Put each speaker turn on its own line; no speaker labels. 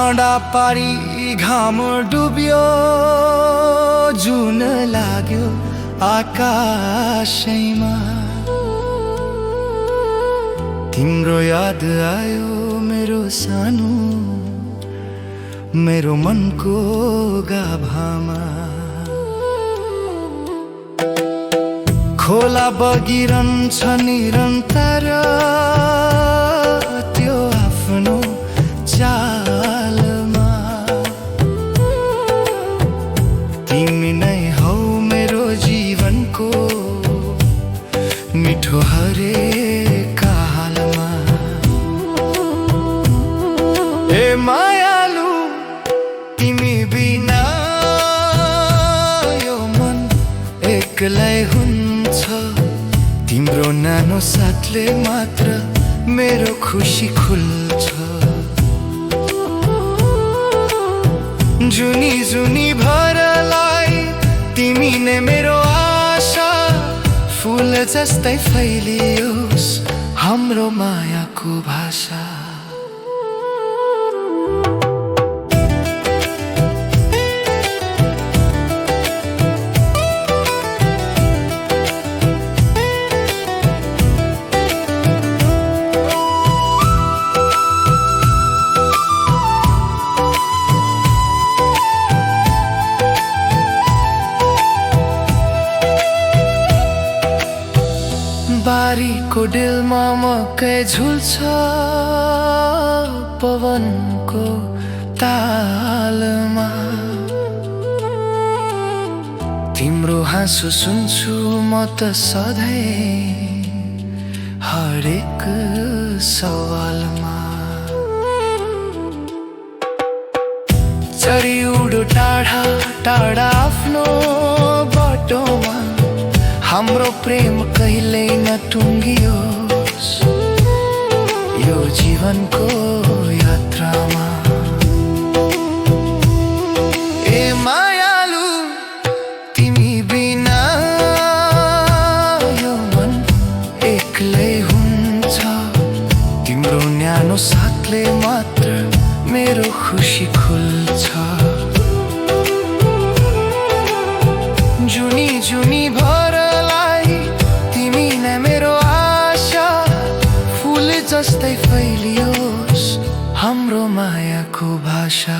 डाँडा पारी घाम डुब्यो, जुन लाग्यो आकाशैमा। तिम्रो याद आयो मेरो सानो, मेरो मनको गाभामा। खोला बगिरहन्छ निरन्तर त्यो आफ्नो चालमा। तिमी नै हौ मेरो जीवनको मिठो हरेक हालमा। ए मायालु तिमी बिना यो मन एक्लै हुन्छ। तिम्रो नानो साथले मात्र मेरो खुसी खुल्छ। जुनी जुनी भरलाई तिमी नै मेरो आशा। फुल जस्तै फैलियोस् हाम्रो मायाको भाषा। बारीको डिलमा मकै झुल्छ पवनको तालमा। तिम्रो हाँसो सुन्छु म त सधैँ हरेक सवालमा। चरी उडो टाढा टाढा आफ्नो बाटोमा। हाम्रो प्रेम कहिल्यै नटुङ्गियोस् यो जीवनको यात्रामा। ए मायालु तिमी बिना यो मन एक्लै हुन्छ। तिम्रो न्यानो साथले मात्र मेरो खुसी खुल्छ। जुनी जुनी भरलाई तिमी नै मेरो आशा। फुल जस्तै फैलियोस् हाम्रो मायाको भाषा।